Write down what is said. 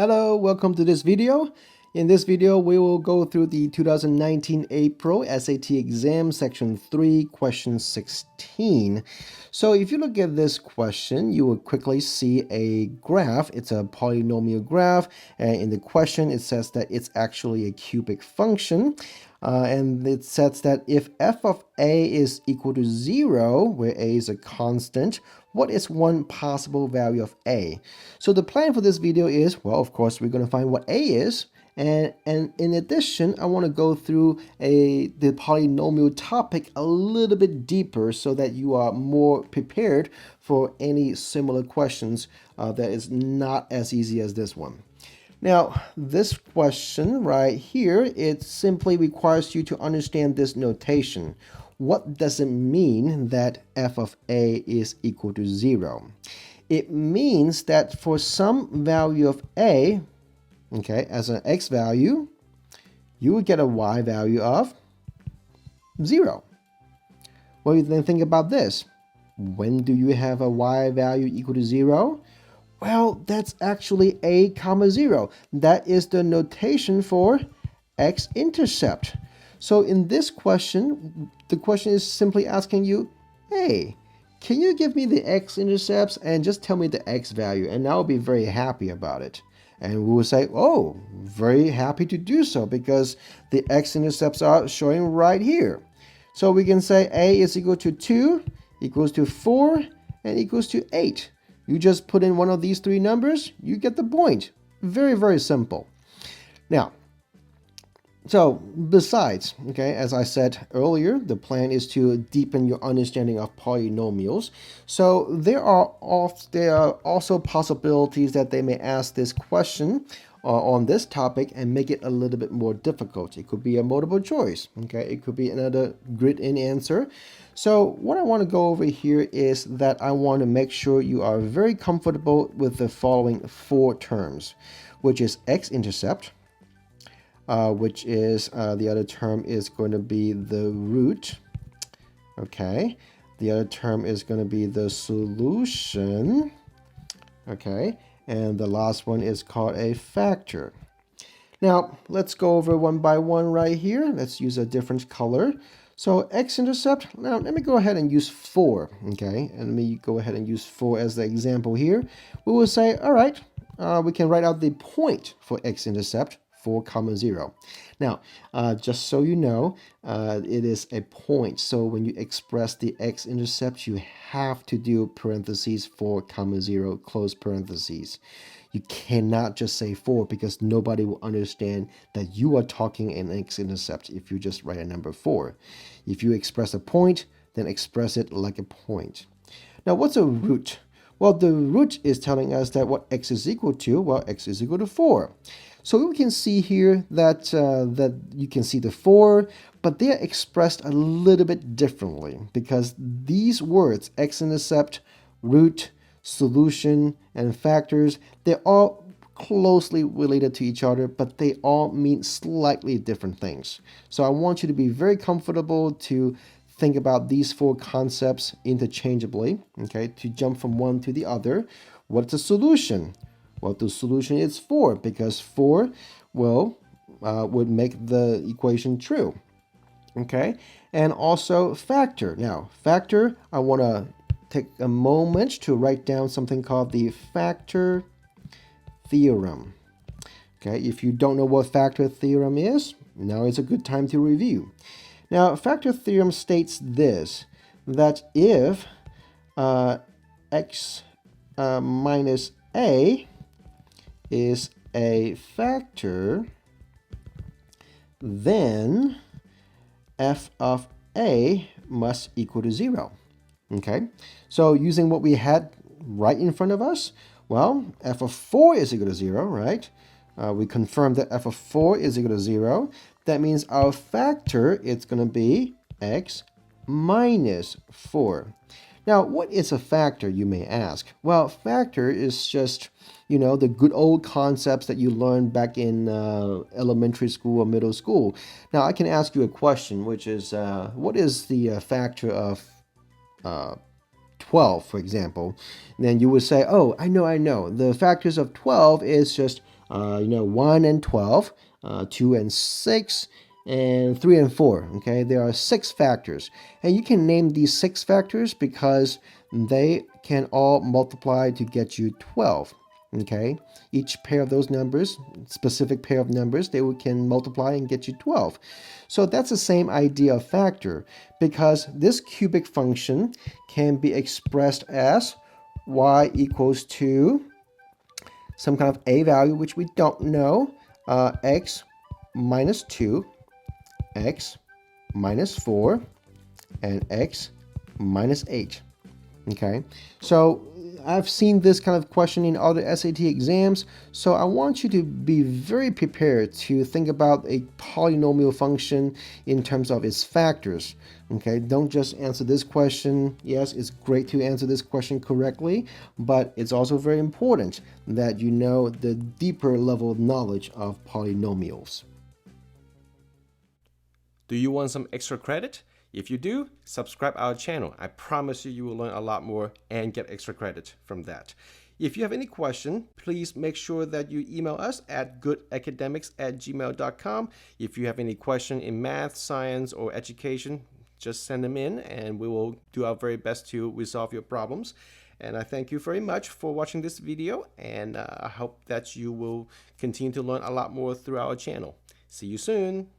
Hello, welcome to this video. In this video, we will go through the 2019 April SAT exam section 3, question 16. So if you look at this question, you will quickly see a graph. It's a polynomial graph, and in the question, it says that it's actually a cubic function. And it says that if f of a is equal to 0, where a is a constant, what is one possible value of a? So the plan for this video is, well, of course, we're going to find what a is. And in addition, I want to go through the polynomial topic a little bit deeper so that you are more prepared for any similar questions that is not as easy as this one. Now, this question right here, it simply requires you to understand this notation. What does it mean that f of a is equal to 0? It means that for some value of a, okay, as an x value, you would get a y value of 0. What do you then think about this? When do you have a y value equal to 0? Well, that's actually a comma 0. That is the notation for x-intercept. So in this question, the question is simply asking you, hey, can you give me the x-intercepts and just tell me the x value? And I'll be very happy about it. And we will say, oh, very happy to do so because the x-intercepts are showing right here. So we can say a is equal to 2, equals to 4, and equals to 8. You just put in one of these three numbers, you get the point. Very, very simple. Now, so besides, okay, as I said earlier, the plan is to deepen your understanding of polynomials. So there are also possibilities that they may ask this question on this topic and make it a little bit more difficult. It could be a multiple choice, okay? It could be another grid-in answer. So what I want to go over here is that I want to make sure you are very comfortable with the following four terms, which is x-intercept, which is the other term is going to be the root, okay? The other term is going to be the solution, okay? And the last one is called a factor. Now, let's go over one by one right here. Let's use a different color. So x-intercept, now let me go ahead and use 4, okay? And let me go ahead and use 4 as the example here. We will say, all right, we can write out the point for x-intercept, 4, 0. Now, just so you know, it is a point. So when you express the x-intercept, you have to do parentheses 4, 0, close parentheses. You cannot just say 4 because nobody will understand that you are talking in x-intercept if you just write a number 4. If you express a point, then express it like a point. Now, what's a root? Well, the root is telling us that what x is equal to, well, x is equal to 4. So we can see here that, that you can see the 4, but they're expressed a little bit differently because these words, x-intercept, root, solution, and factors, they're all closely related to each other, but they all mean slightly different things. So I want you to be very comfortable to think about these four concepts interchangeably, okay, to jump from one to the other. What's a solution? Well, the solution is 4 because 4 would make the equation true, okay? And also factor. Now, factor, I want to take a moment to write down something called the Factor Theorem. Okay, if you don't know what Factor Theorem is, now is a good time to review. Now, Factor Theorem states this, that if x minus a is a factor, then f of a must equal to 0. Okay, so using what we had right in front of us, well, f of 4 is equal to 0, right? We confirmed that f of 4 is equal to 0. That means our factor is going to be x minus 4. Now, what is a factor, you may ask? Well, factor is just, you know, the good old concepts that you learned back in elementary school or middle school. Now, I can ask you a question, which is, what is the factor of 12, for example? And then you would say, oh, I know. The factors of 12 is just 1 and 12, 2 and 6, and 3 and 4. Okay, there are 6 factors, and you can name these 6 factors because they can all multiply to get you 12. Okay, each pair of those numbers, specific pair of numbers, they can multiply and get you 12. So that's the same idea of factor, because this cubic function can be expressed as y equals to some kind of a value which we don't know, x minus 2, x minus 4, and x minus 8. Okay, so I've seen this kind of question in other SAT exams, so I want you to be very prepared to think about a polynomial function in terms of its factors. Okay, don't just answer this question. Yes, it's great to answer this question correctly, but it's also very important that you know the deeper level of knowledge of polynomials. Do you want some extra credit? If you do, subscribe our channel. I promise you will learn a lot more and get extra credit from that. If you have any question, please make sure that you email us at goodacademics@gmail.com. If you have any question in math, science, or education, just send them in and we will do our very best to resolve your problems. And I thank you very much for watching this video, and I hope that you will continue to learn a lot more through our channel. See you soon.